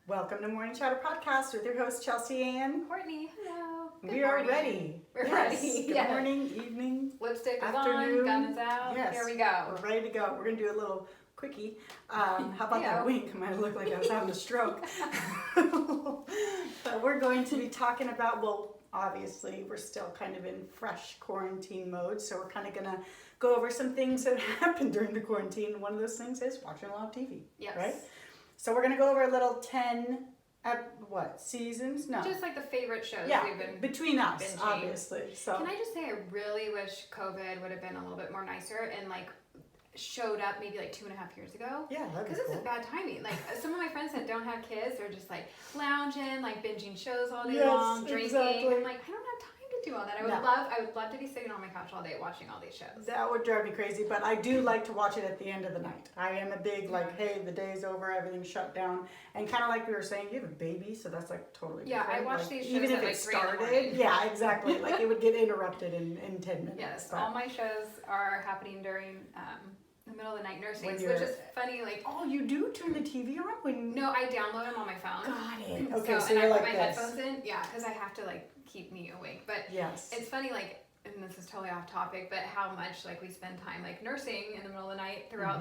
Welcome to Morning Chatter Podcast with your host Chelsea and Courtney. Hello. we are ready. We're ready. Good morning, evening, Lipstick is afternoon. on, gun is out. Yes. Here we go. We're ready to go. We're going to do a little quickie. How about that wink? I might look like I was having a stroke. But we're going to be talking about, well, obviously we're still kind of in fresh quarantine mode, so we're kind of going to go over some things that happened during the quarantine. One of those things is watching a lot of TV. Yes. Right? So we're going to go over a little 10, seasons? No. Just like the favorite shows Yeah, we've been between us, binging. obviously. So Can I just say I really wish COVID would have been a little bit more nicer and like showed up maybe like 2.5 years ago. yeah, that'd be Because cool. it's bad timing. Like some of my friends that don't have kids, they're just like lounging, like binging shows all day Yes, long, drinking. exactly. I'm like, I don't have time to do all that. I would love to be sitting on my couch all day watching all these shows. That would drive me crazy, but I do like to watch it at the end of the night. I am a big hey, the day's over, everything's shut down, and kind of like we were saying, you have a baby, so that's like totally different. I watch like, these shows even if at like it 3 in the started. morning. Yeah, exactly. Like it would get interrupted in 10 minutes. Yes, but- all my shows are happening during the middle of the night nursing, When which you're- is funny. Like, Oh, you do turn the TV on when? no, I download them on my phone. Got it. Okay, so and you're I like put my this. headphones in, because I have to like keep me awake. But Yes. it's funny, like, and this is totally off topic, but how much like we spend time like nursing in the middle of the night throughout,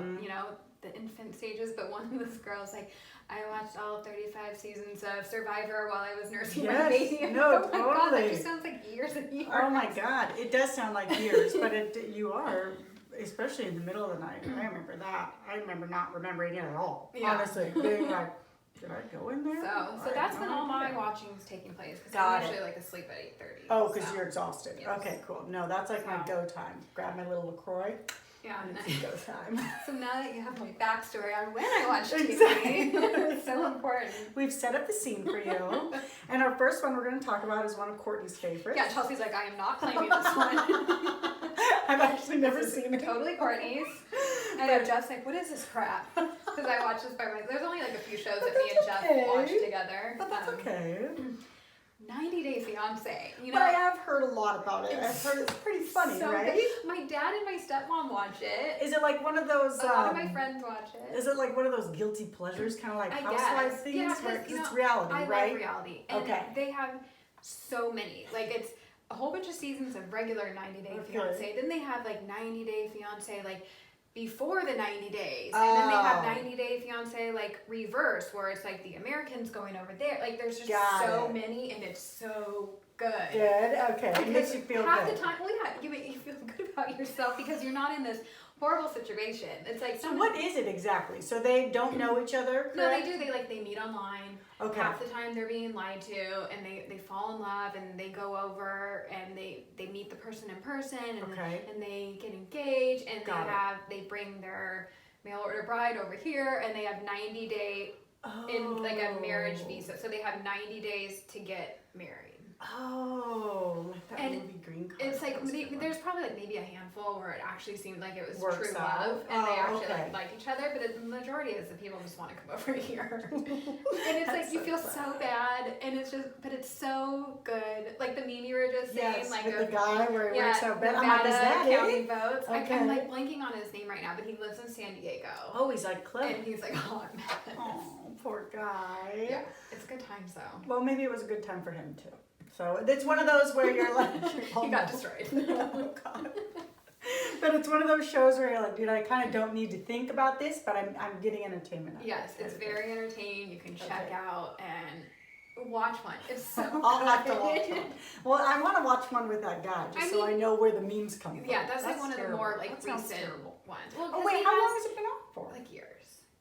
the infant stages. But one of those girls like, I watched all 35 seasons of Survivor while I was nursing my Yes, baby. And no, oh my God, that totally. just sounds like years and years. Oh my God, it does sound like years, but you are, especially in the middle of the night. I remember that. I remember not remembering it at all. Yeah. Honestly, being like, did I go in there? So that's when all my watching's taking place. Because Got I'm it. usually like asleep at 8:30. Oh, because you're exhausted. Yes. Okay, cool. No, that's like my go time. Grab my little LaCroix Yeah. and it's go time. So now that you have my backstory on when I watched TV, Exactly. it's so important. We've set up the scene for you. And our first one we're going to talk about is one of Courtney's favorites. Yeah, Chelsea's like, I am not claiming this one. I've actually never This is seen it. totally Courtney's. I know Jeff's like, what is this crap? Because I watched this by myself. There's only like a few shows that me and that's Jeff okay. watched together. But that's okay. 90 Day Fiance. You But know, I have heard a lot about it. I've heard it's pretty funny, so right? good. My dad and my stepmom watch it. Is it like one of those? A lot of my friends watch it. Is it like one of those guilty pleasures, kind of like I housewife guess. things? Yeah, where 'cause, it's reality, I right? love reality. And Okay. they have so many. Like, it's a whole bunch of seasons of regular 90 Day Okay. Fiance. Then they have, like, 90 Day Fiance, like, before the 90 days. And then they have Oh. 90 Day Fiance, like, reverse, where it's, like, the Americans going over there. Like, there's just Got so it. many, and it's so good. Good. Okay. It makes you feel half good. the time, well, yeah, you feel good about yourself because you're not in this horrible situation. It's like So what is it exactly? So they don't know each other, correct? No, they do. They meet online. Okay. Half the time they're being lied to, and they fall in love, and they go over and they meet the person in person, and Okay. and they get engaged, and Got it. they bring their mail order bride over here, and they have 90 day in like a marriage visa, so they have 90 days to get married. Oh, like that And movie Green Card. It's like That was a good one. there's probably like maybe a handful where it actually seemed like it was Works true out. love, and they Oh, actually okay. like each other. But the majority is the people just want to come over here, and it's That's like you so feel sad. so bad, and it's just, but it's so good. Like the meme you were just saying, Yes, like with the guy where he works out bad. I'm Nevada like, is that county it? votes. Okay. I'm like blanking on his name right now, but he lives in San Diego, Oh, he's like Cliff. and he's like a hot mess. Oh, poor guy. Yeah, it's good times though. Well, maybe it was a good time for him too. So it's one of those where you're like, He got destroyed. Oh, God. But it's one of those shows where you're like, dude, I kind of don't need to think about this, but I'm getting entertainment out of Yes, it. it's very entertaining. You can check Okay. out and watch one. It's so I'll have to good. watch one. Well, I want to watch one with that guy just so I know where the memes come from. Yeah, that's like one terrible. of the more like That sounds recent terrible. ones. Well, Oh 'cause wait, he how has, long has it been out for? like years.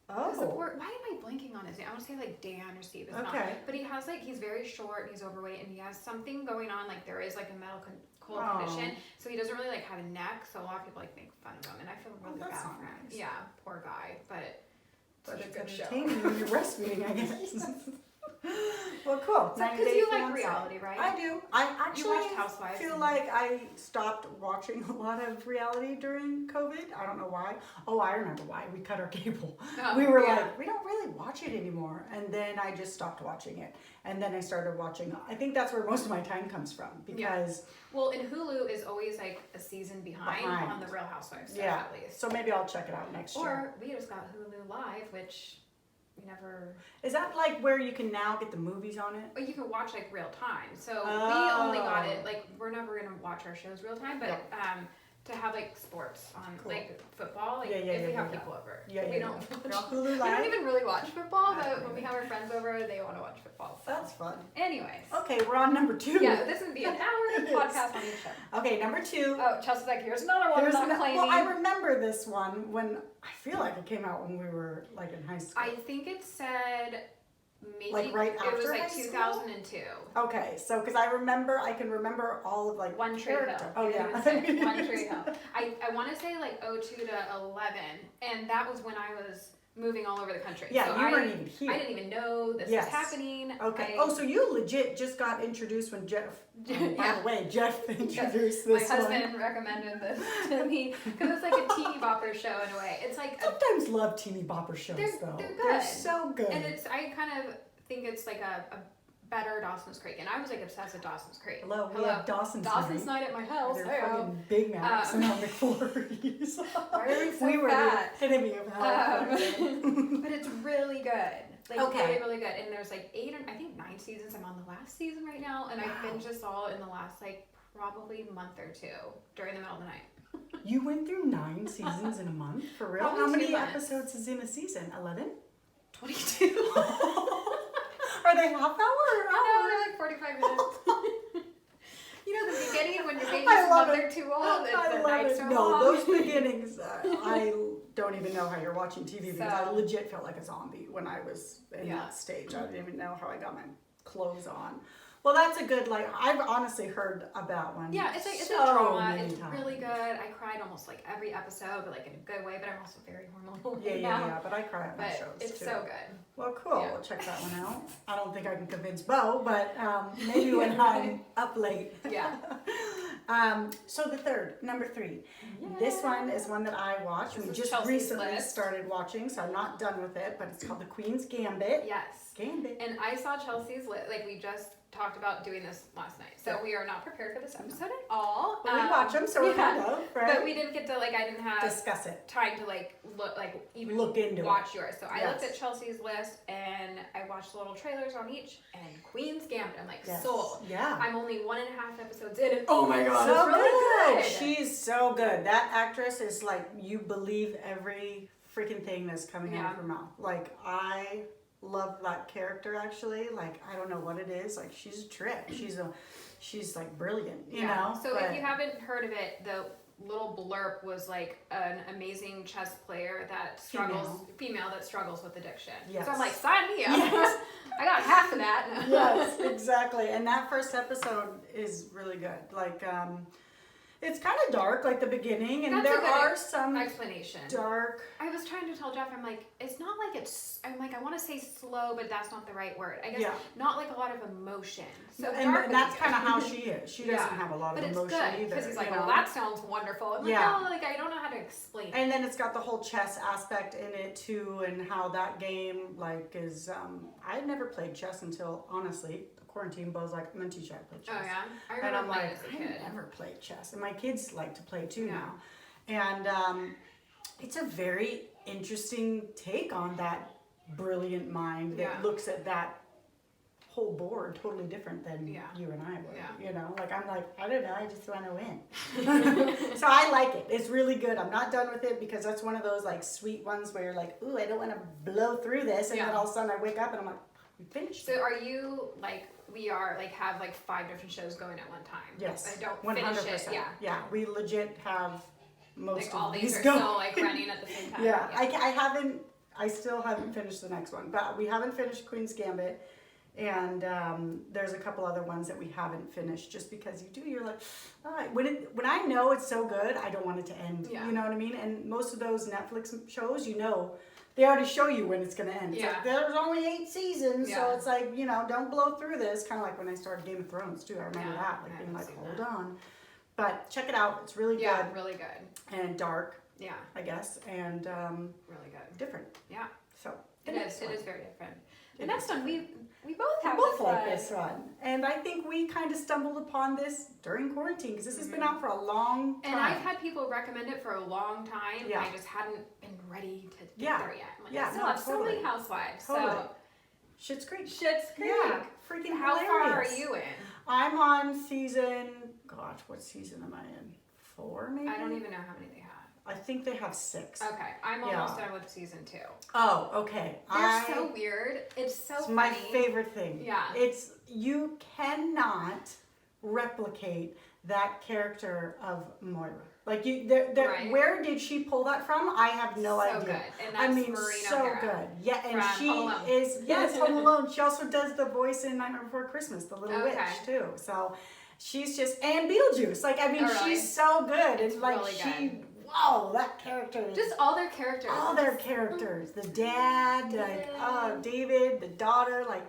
Oh. Why am I blanking on his name? I want to say like Dan or Steve. It's Okay. not. But he has like, he's very short and he's overweight and he has something going on. Like there is like a medical Oh. condition. So he doesn't really like have a neck. So a lot of people like make fun of him. And I feel really that's bad not for him. nice. Yeah, poor guy. But But such a it's good show. entertaining when you're breastfeeding, I guess. Well, cool. So, 90 because Day you like Fiancé. reality, right? I do. I actually watched Housewives feel and- like I stopped watching a lot of reality during COVID. I don't know why. Oh, I remember why. We cut our cable. Oh, We were yeah. like, we don't really watch it anymore. And then I just stopped watching it. And then I started watching. I think that's where most of my time comes from because Well, and Hulu is always like a season behind on the Real Housewives stuff yeah. at least. So maybe I'll check it out next year. Or we just got Hulu Live, which we never. Is that like where you can now get the movies on it? But you can watch like real time. So we only got it like we're never gonna watch our shows real time, but to have like sports on like football, like if we have people over, we don't. We don't even really watch football, but when we have our friends over, they want to watch football. So. That's fun. Anyways. Okay, we're on number 2. Yeah, this would be an hour podcast on each show. Okay, number 2. Oh, Chelsea's like, here's another one. Well, I remember this one when I feel like it came out when we were like in high school. I think it said. Maybe like right after it was like high 2002. Okay, so because I can remember all of like One Tree Hill. Oh yeah, One Tree Hill. I want to say like 02 to 11, and that was when I was moving all over the country. Yeah, so you weren't even here. I didn't even know this was happening. Okay. So you legit just got introduced when Jeff. By the way, Jeff introduced this. My husband recommended this to me because it's like a teeny bopper show in a way. It's like sometimes love teeny bopper shows though. They're good. They're so good. And I kind of think it's like a better Dawson's Creek, and I was like obsessed with Dawson's Creek. Hello. We have Dawson's night at my house. They're fucking Big Macs and McFlurries. Why are we so we were fat? the enemy of health. But it's really good. Like really, really good. And there's like 9 seasons. I'm on the last season right now, and I binged this all in the last like probably month or 2 during the middle of the night. You went through 9 seasons in a month? For real? Probably How many 2 months. episodes is in a season? 11? 22. Are they half hour or hour? No, they're like 45 minutes. You know, the beginning when your baby's I love they're too old, I the love nights it. are No, long. those beginnings, I don't even know how you're watching TV because I legit felt like a zombie when I was in that stage. I didn't even know how I got my clothes on. Well, that's a good, like, I've honestly heard about one. Yeah, it's a drama. It's really good. I cried almost like every episode, but like in a good way, but I'm also very hormonal. Yeah, but I cry at my shows it's too. so good. Well, cool. Yeah. We'll check that one out. I don't think I can convince Bo, but maybe when I'm up late. Yeah. So the third, number 3. Yeah. This one is one that I watched. We just Chelsea's recently list. started watching, so I'm not done with it, but it's called The Queen's Gambit. Yes. Gambit. And I saw Chelsea's list. Like, we just talked about doing this last night. So we are not prepared for this episode at all. But we watch them, so we're kind of, right? But we didn't get to, like, I didn't have discuss it. time to, like, even look into watch yours. So I looked Yes. at Chelsea's list, and I watched the little trailers on each, and Queen's Gambit, I'm like, Yes. sold. Yeah. I'm only 1.5 episodes in, and oh my god, So it's really good. She's so good. That actress is like, you believe every freaking thing that's coming out of her mouth. Like, I love that character actually. Like, I don't know what it is. Like, she's a trip. She's like brilliant, you know? So if you haven't heard of it, the little blurb was like an amazing chess player that female that struggles with addiction. Yes. So I'm like, sign me up. Yes. I got half of that. Yes, exactly. And that first episode is really good. Like, it's kind of dark, like the beginning, and there are some explanation. Dark. I was trying to tell Jeff, I'm like, it's not like it's. I'm like, I want to say slow, but that's not the right word. I guess not like a lot of emotion. So and that's kind of how she is. She doesn't have a lot of emotion either. Because he's like, well, that sounds wonderful. I'm like, no, like I don't know how to explain it. And then it's got the whole chess aspect in it too, and how that game like is. I had never played chess until honestly. Quarantine, Bo's like, I'm gonna teach you how to play chess. Oh yeah, I remember and I'm playing like, as a kid. I never played chess, and my kids like to play too now. And it's a very interesting take on that brilliant mind that looks at that whole board totally different than you and I would. You know, like I'm like, I don't know, I just want to win. So I like it. It's really good. I'm not done with it because that's one of those like sweet ones where you're like, ooh, I don't want to blow through this, and then all of a sudden I wake up and I'm like, we finished. So are you like? We are like have like 5 different shows going at one time. Yes, I don't 100%. finish it. Yeah, we legit have most like all of these these are going. still like running at the same time. Yeah, I still haven't finished the next one, but we haven't finished Queen's Gambit, and there's a couple other ones that we haven't finished just because you're like, all right, when I know it's so good, I don't want it to end. You know what I mean? And most of those Netflix shows, they already show you when it's going to end. It's like, there's only 8 seasons, so it's like, don't blow through this. Kind of like when I started Game of Thrones, too. I remember that, like being like, hold on. But check it out. It's really good. Yeah, really good. And dark, I guess, and really good. different. Yeah. So It is very different. The next one, we both We have both this like one. this one. And I think we kind of stumbled upon this during quarantine because this has been out for a long time. And I've had people recommend it for a long time. Yeah. I just hadn't been ready to get Yeah. there yet. I'm like, Yeah, I still no, have so many totally. housewives. Totally. So Schitt's Creek. Schitt's Creek. Yeah, freaking How hilarious. far are you in? I'm on season, gosh, what season am I in? 4 maybe? I don't even know how many they have. I think they have 6. Okay, I'm almost done with season 2. Oh, okay. They're so weird. It's so It's funny. my favorite thing. Yeah. It's, you cannot replicate that character of Moira. Like Right. where did she pull that from? I have no So idea. good. And I that's mean, Maureen so O'Hara good. Yeah, and from she Home Alone. is Home Alone. She also does the voice in Nightmare Before Christmas, the little Okay. witch too. So she's just and Beetlejuice. Like I mean, Oh, really? she's so good. It's It's like really she. good. Wow, that character. Is, Just all their characters. all their characters. The dad, like Yeah. David, the daughter, like.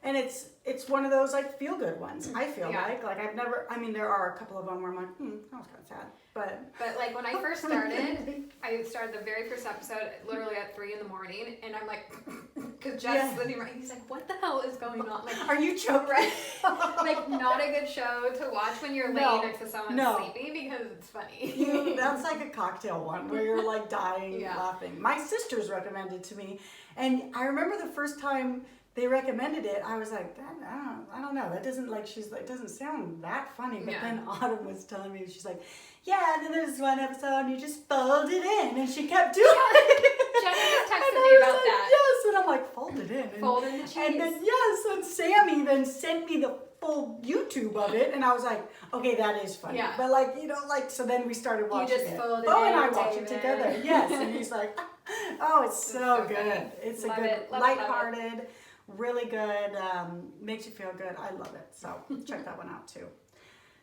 And it's one of those like feel good ones. I feel Yeah. like I've never. I mean, there are a couple of them where I'm like, that was kind of sad, but But like when I first started, I started the very first episode literally at 3 a.m, and I'm like, because Jeff's Yeah. sitting right, he's like, what the hell is going on? Like, are you choking? like not a good show to watch when you're No. laying next to someone No. sleeping because it's funny. That's like a cocktail one where you're like dying Yeah. laughing. My sisters recommended to me, and I remember the first time they recommended it, I was like, I don't know. That doesn't like she's like doesn't sound that funny. But Yeah. then Autumn was telling me, she's like, yeah. And then there's one episode and you just fold it in, and she kept doing it. Jenna just And texted I me was about like, that. yes, and I'm like, fold it in. And, Fold in the cheese. and then yes, and Sammy then sent me the full YouTube of it, and I was like, okay, that is funny. Yeah. But like, like so then we started watching just it. fold it Bo and I in, watch it David. together. Yes, and he's like, oh, it's so good. funny. It's Love a good, it, love it, love it. lighthearted, really good. Makes you feel good. I love it. So check that one out too.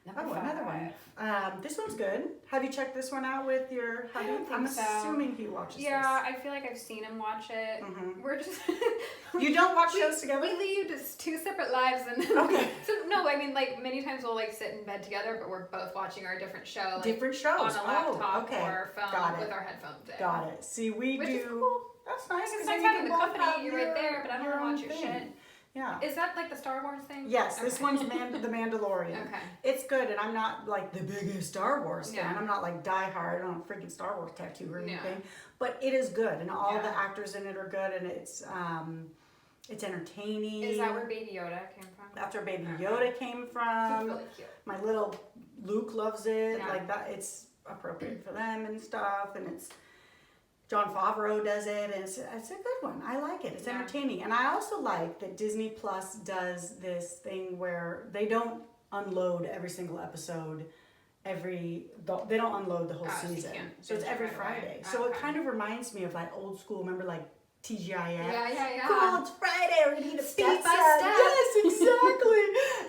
Number Oh, another one. 5. This one's good. Have you checked this one out with your hubby? don't think I'm so. assuming he watches Yeah, I feel like I've seen him watch it. Mhm. We're just this. You don't watch shows together? We lead just 2 separate lives, and Okay. so no, I mean like many times we'll like sit in bed together, but we're both watching our different show, like Different shows. on a laptop Oh, okay. or phone Got it. with our headphones in. Got it. See, we Which do. is cool. That's nice. It's 'cause nice then you having can the both company. have You're right there, but I don't your want to own watch your thing. shit. Yeah. Is that like the Star Wars thing? Yes, this Okay. one's the Mandalorian. Okay. It's good, and I'm not like the biggest Star Wars fan. Yeah. I'm not like diehard on a freaking Star Wars tattoo or Yeah. anything, but it is good, and all Yeah. the actors in it are good, and it's entertaining. Is that where Baby Yoda came from? That's where Baby Yoda came He's from. really cute. My little Luke loves it. Yeah. Like that, it's appropriate for them and stuff, and it's. John Favreau does it, and it's a good one. I like it. It's Yeah. entertaining. And I also like that Disney Plus does this thing where they don't unload every single episode they don't unload the whole Oh, so you season. can't So it's binge it every right away. Friday. So it Okay. kind of reminds me of like old school, remember like TGIF? Yeah. Cool, it's Friday, we're gonna eat a Step pizza. by step. Yes, exactly.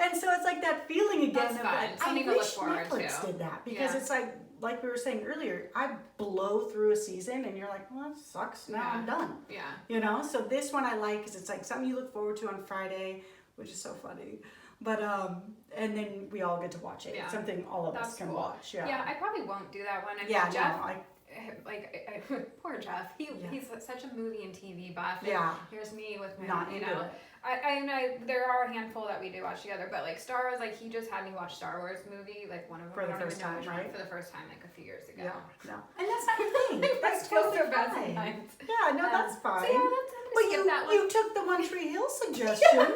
And so it's like that feeling again That's of fun. like, Something I to look wish forward Netflix to. did that because Yeah. it's like we were saying earlier, I blow through a season and you're like, well, that sucks. Now Yeah. I'm done. Yeah. So this one I like because it's like something you look forward to on Friday, which is so funny. But and then we all get to watch it. Yeah. It's something all of us That's can cool. watch. Yeah. Yeah, I probably won't do that one. I mean, Yeah. Jeff, No. poor Jeff. He's such a movie and TV buff. And Yeah. here's me with my, Not into it. I know there are a handful that we do watch together, but like Star Wars, like he just had me watch Star Wars movie, like one of them. For I the don't even first know time, which one, right? For the first time, like a few years ago. Yeah. No. And that's not your thing. That's Feels totally so bad fine. sometimes. Yeah. No, that's fine. So yeah, that's, I'm But gonna skip that one. you took the One Tree Hill suggestion.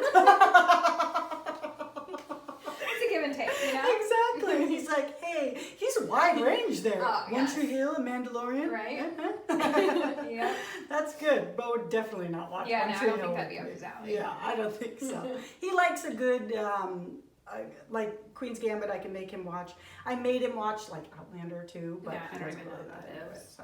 It's a give and take, you know? Exactly. He's like, hey, he's a wide range there. Oh, One yes. Tree Hill, a Mandalorian. Right? Uh-huh. Yeah. That's good. Bo would definitely not watch Yeah, One no, I Tree don't Hill think that'd with be up me. his alley. Yeah, I don't think so. He likes a good, like Queen's Gambit. I can make him watch. I made him watch like Outlander too, but Yeah, I he don't doesn't even know really what that that into is. it. So.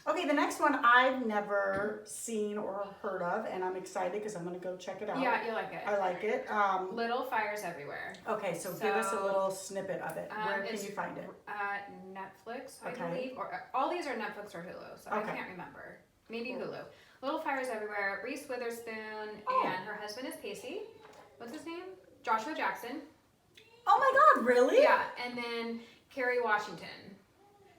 Okay, the next one I've never seen or heard of, and I'm excited because I'm gonna go check it out. Yeah, you like it. I like it. Little Fires Everywhere. Okay, so give us a So, little snippet of it. Where can it's, you find it? Netflix, I Okay. believe, or all these are Netflix or Hulu, so Okay. I can't remember. Maybe Cool. Hulu. Little Fires Everywhere. Reese Witherspoon Oh. and her husband is Pacey. What's his name? Joshua Jackson. Oh my God, really? Yeah, and then Kerry Washington.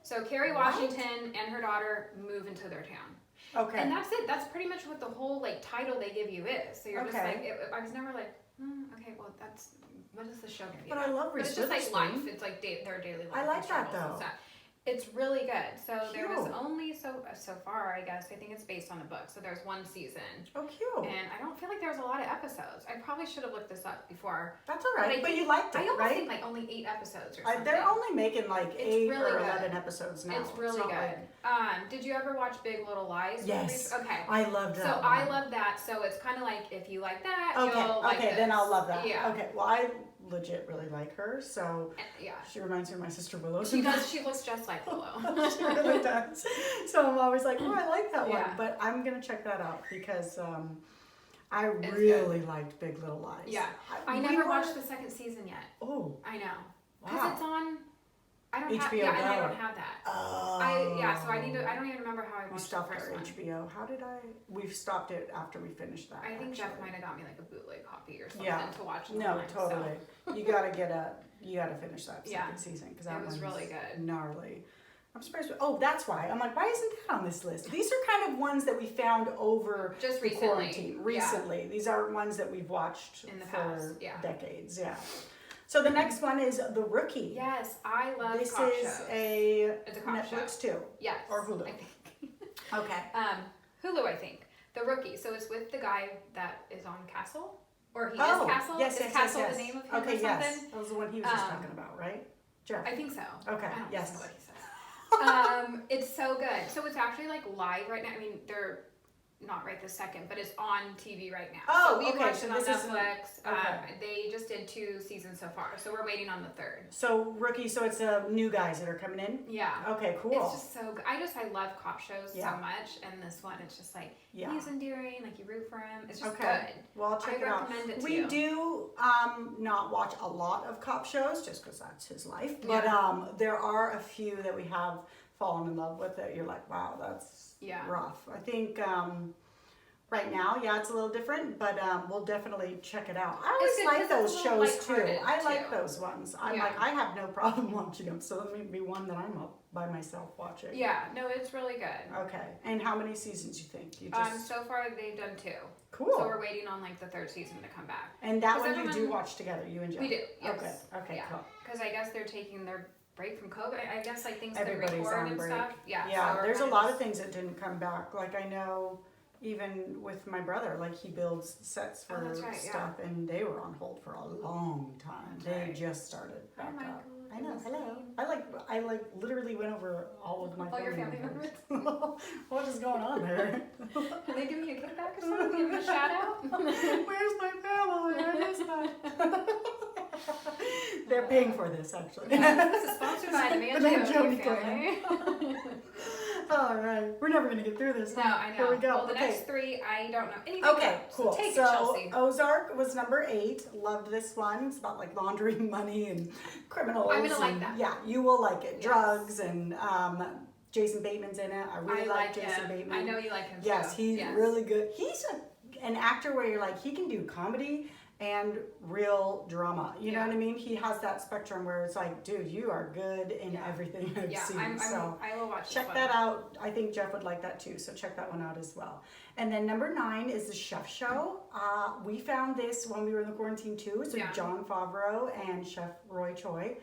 So Kerry What? Washington and her daughter move into their town. Okay. And that's it. That's pretty much what the whole like title they give you is. So you're just Okay. like, I was never like, okay, well that's what is the show gonna be But about? I love Reese But it's just like Witherspoon. life. It's like their daily life. I like and that, struggles and though. stuff. It's really good. So there was Cute. only so far, I guess. I think it's based on a book. So there's one season. Oh, cute. And I don't feel like there's a lot of episodes. I probably should have looked this up before. That's all right. I But think- you liked it, I almost right? think like only 8 episodes or something. They're only making like It's 8 really or good. 11 episodes now. It's really not good. like- Did you ever watch Big Little Lies? Yes. Okay. I loved that. So I love that. So it's kind of like if you like that, Okay, you'll like okay, then this. I'll love that. Yeah. Okay, well, I legit really like her, so Yeah. she reminds me of my sister Willow. She does. She looks just like Willow. She really does. So I'm always like, oh, I like that one. Yeah. But I'm gonna check that out because I It's really liked Big Little Lies. Yeah. I we never were- watched the second season yet. Oh, I know. Because wow. it's on. I don't have. HBO Yeah, and I Go. don't have that. Oh. So I need to. I don't even remember how I We watched the stopped our first one. HBO. How did I? We've stopped it after we finished that. I think Jeff actually. might have got me like a bootleg copy or something Yeah. to watch. No, online, so. totally. You gotta finish that Yeah. second season because that It was one's really good. gnarly. I'm surprised. Oh, that's why. I'm like, why isn't that on this list? These are kind of ones that we found over Just the recently. quarantine. Yeah. Recently, these aren't ones that we've watched In the for past, yeah. decades. Yeah. So the next one is The Rookie. Yes, I love This cop is shows. a It's a cop Netflix show. too. Yes. or Hulu. I think. Okay. Hulu, I think. The Rookie. So it's with the guy that is on Castle, or he Oh, is Castle. yes, is yes, Castle yes, the yes. name of him Okay, or something? yes. That was the one he was just Um, talking about, right? Jeff. I think so. Okay, I don't yes. listen to what he says. It's so good. So it's actually like live right now. I mean, they're not right this second, but it's on TV right now. Oh, so we okay, watched so it on this isn't- Netflix. okay. They just did 2 seasons so far, so we're waiting on the 3rd. So Rookie. So it's new guys that are coming in. Yeah. Okay, cool. It's just so good. I love cop shows Yeah. so much, and this one, it's just like Yeah. he's endearing, like you root for him. It's just Okay. good. Well, I'll check I it out. recommend it to We you. do not watch a lot of cop shows just because that's his life. But Yeah. there are a few that we have fallen in love with that you're like, wow, that's Yeah. rough. I think right now, yeah, it's a little different, but we'll definitely check it out. I It's good always like 'cause those it's a little shows too. lighthearted, I like too. those ones. I'm Yeah. like, I have no problem watching them. So let me be one that I'm up by myself watching. Yeah, no, it's really good. Okay. And how many seasons you think? You just So far they've done 2. cool. So we're waiting on like the 3rd season to come back. And that 'Cause one you do everyone- watch together, you and Jeff. We do. Yes. Okay. Okay. Yeah. Cool. Because I guess they're taking their break from COVID. I guess like things Everybody's they record on and break. stuff. Yeah. Yeah, so we're there's a kinda lot of just- things that didn't come back. Like I know, even with my brother, like he builds sets for Oh, that's right, yeah. stuff, and they were on hold for a long time. That's They right. just started Hi, back up. Michael. I know. Good Hello. listening. I like literally went over all of my All your family members. What is going on there? Are they giving you a kickback or something? Give them a shout out? Where's my family? I missed that. They're paying for this actually. This is sponsored by the Mangione family. All right, we're never gonna get through this. No, I know. Here we go. Well, the Okay. next 3, I don't know anything Okay, about. cool. So take it, So Chelsea. Ozark was number 8. Loved this one. It's about like laundering money and criminals. I'm gonna like and- that. Yeah, you will like it. Yes. Drugs and Jason Bateman's in it. I really I like like Jason him. Bateman. I know you like him Yes, too. he's really good. He's an actor where you're like he can do comedy and real drama. You know Yeah. what I mean? He has that spectrum where it's like, dude, you are good in Yeah. everything I've Yeah, seen. I will watch Check this that one. out. I think Jeff would like that too, so check that one out as well. And then number 9 is the Chef Show. We found this when we were in the quarantine too. So Yeah. John Favreau and Chef Roy Choi.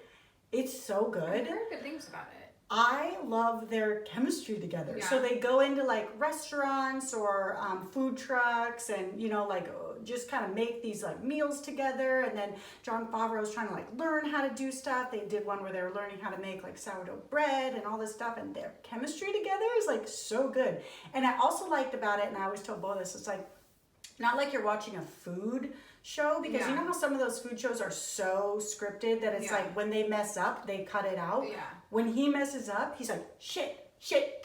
It's so I've good. heard good things about it. I love their chemistry together. Yeah. So they go into like restaurants or food trucks and, you know, like just kind of make these like meals together. And then John Favreau's trying to like learn how to do stuff. They did one where they were learning how to make like sourdough bread and all this stuff. And their chemistry together is like so good. And I also liked about it, and I always tell Bo this, it's like, not like you're watching a food show, because you Yeah. know how some of those food shows are so scripted that it's Yeah. like when they mess up, they cut it out. Yeah. When he messes up, he's like, shit,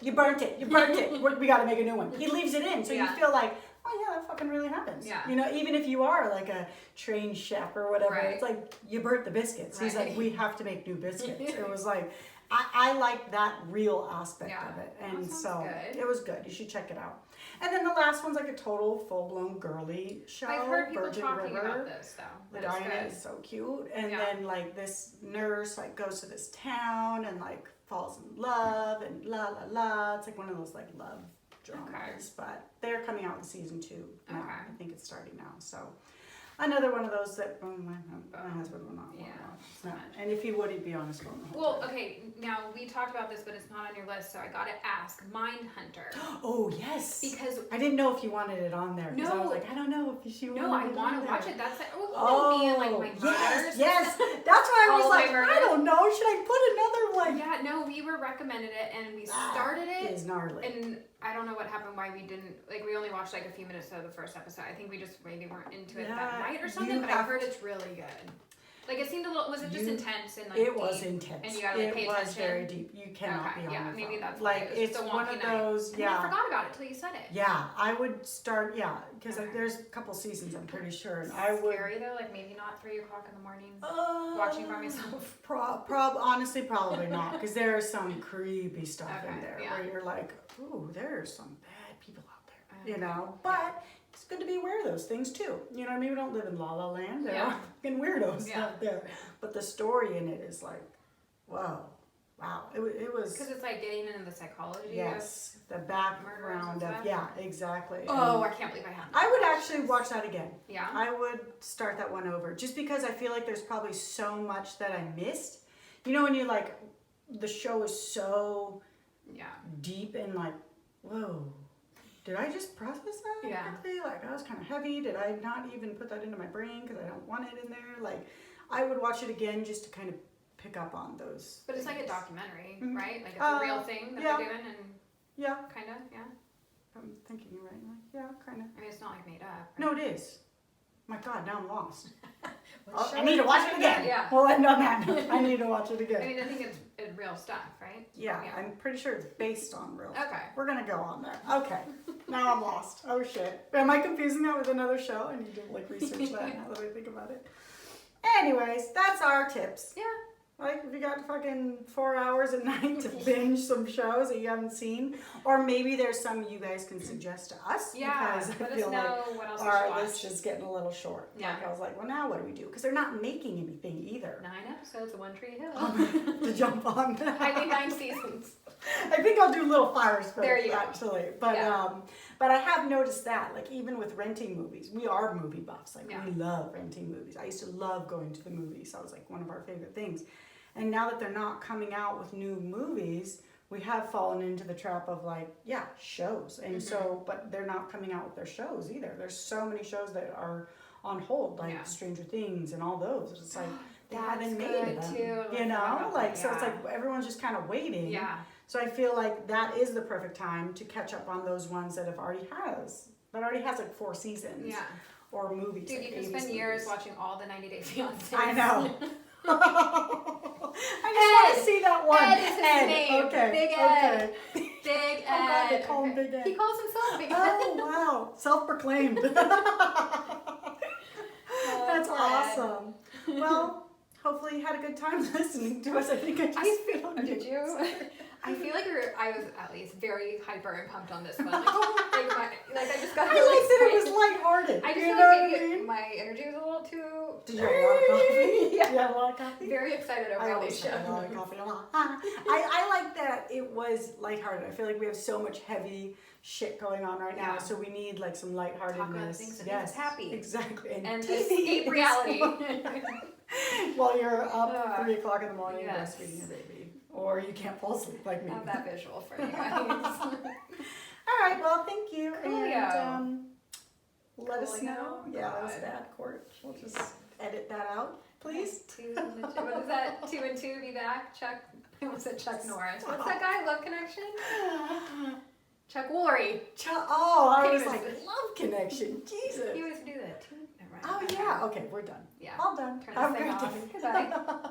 you burnt it. We got to make a new one. He leaves it in. So Yeah. you feel like, oh yeah, that fucking really happens. Yeah. You know, even if you are like a trained chef or whatever, Right. it's like, you burnt the biscuits. He's like, Right. we have to make new biscuits. It was like, I like that real aspect Yeah. of it. That And sounds so good. it was good. You should check it out. And then the last one's like a total full-blown girly show. I've heard people Virgin talking River. about this though. That it's Diana good. is so cute, and Yeah. then like this nurse like goes to this town and like falls in love and la la la. It's like one of those like love dramas, but they're coming out with season 2 now. Okay. I think it's starting now. So another one of those that my husband will not want to watch. No. And if he would, he'd be on his phone the whole Well, time. okay, now we talked about this, but it's not on your list, so I gotta ask. Mindhunter. Oh, yes. Because I didn't know if you wanted it on there. No. I was like, I don't know if she wanted it on there. no, I want to watch it. That's like, me and like my murders. Yes. That's why I was like, I don't know. Should I put another one? Yeah, no, we were recommended it and we started it. It's gnarly. And I don't know what happened, why we didn't, like, we only watched like a few minutes of the first episode. I think we just maybe weren't into it that night or something, but I heard it's really good. Like, it seemed a little, was it just intense and like It was deep? intense. And you gotta like, pay It was attention? very deep. You cannot be on your maybe phone. that's like, why it was it's just a one wonky of night. those, And I forgot about it till you said it. Yeah, I would start, because there's a couple seasons, I'm pretty sure. And I would. Scary though, like maybe not 3 o'clock in the morning. Watching by myself. Honestly, probably not, because there is some creepy stuff in there where you're like, ooh, there's some bad people out there, you know. But it's good to be aware of those things too. You know what I mean? We don't live in La La Land. There are fucking weirdos out there. But the story in it is like, whoa, wow. It was. Because it's like getting into the psychology. Yes, the background of exactly. Oh, I can't believe I haven't. I would actually watch that again. Yeah. I would start that one over just because I feel like there's probably so much that I missed. You know, when you like, the show is so deep and like, whoa, did I just process that? Yeah. Quickly? Like, that was kind of heavy. Did I not even put that into my brain because I don't want it in there? Like, I would watch it again just to kind of pick up on those. But it's things. like a documentary, right? Like it's a real thing that they're doing, and kind of, I'm thinking you're right. Like, yeah, kind of. I mean, it's not like made up. Right? No, it is. My God, now I'm lost. Well, I need to watch it again. Yeah. We'll end on that. I need to watch it again. I mean, I think it's real stuff, right? Yeah, I'm pretty sure it's based on real stuff. Okay. We're going to go on there. Okay. Now I'm lost. Oh, shit. Am I confusing that with another show? I need to, like, research that now that I think about it. Anyways, that's our tips. Yeah. Like, if you got fucking 4 hours a night to binge some shows that you haven't seen, or maybe there's some you guys can suggest to us. Yeah, because let I us feel know like what else we our should watch. list is getting a little short. Yeah. Like, I was like, well, now what do we do? Because they're not making anything either. 9 episodes of One Tree Hill. To jump on that. I mean, 9 seasons. I think I'll do Little Fires first, There you go. actually. But but I have noticed that, like, even with renting movies, we are movie buffs. Like, we love renting movies. I used to love going to the movies. That was like one of our favorite things. And now that they're not coming out with new movies, we have fallen into the trap of like, shows. And so, but they're not coming out with their shows either. There's so many shows that are on hold, like Stranger Things and all those. It's like, they haven't made them, too. you know? Like, so it's like everyone's just kind of waiting. Yeah. So I feel like that is the perfect time to catch up on those ones that already has like 4 seasons. Yeah. Or movies. Dude, like you can 80s spend years movies. watching all the 90 Day Fiance. I know. I just want to see that one. Ed is his name. Okay. Big Ed. Okay. Big Ed. I'm glad they call him Big Ed. He calls himself Big Ed. Oh, wow. Self-proclaimed. That's awesome. Well, hopefully you had a good time listening to us. I think I just feel Did you? I feel like I was at least very hyper and pumped on this one. Like I just got. I liked that it was lighthearted. I just you feel know like what I maybe mean? my energy was a little too. Did you have a lot of coffee? Yeah. Did you have a lot of coffee? Very excited over I all always these have shows. a lot of coffee. I like that it was lighthearted. I feel like we have so much heavy shit going on right now, so we need like some lightheartedness. Talk about things that make us happy. Exactly. And TV escape is- reality. While you're up 3 o'clock in the morning Yes. breastfeeding your baby. Or you can't fall asleep like me. Have that visual for you guys. All right, well, thank you. Coolio. And let us Coolio. know. Yeah, that was God. bad, Court. We'll just edit that out, please. What is that? 2 and 2 be back? Chuck. Was it Chuck Norris? What's that guy? Love Connection? Chuck Woolery. Oh, I Can't was even like, say it. Love Connection. Jesus. He always do that too. Never mind. Oh, yeah. Okay, we're done. Yeah. All done. Turn Have this a thing great off. day. Goodbye.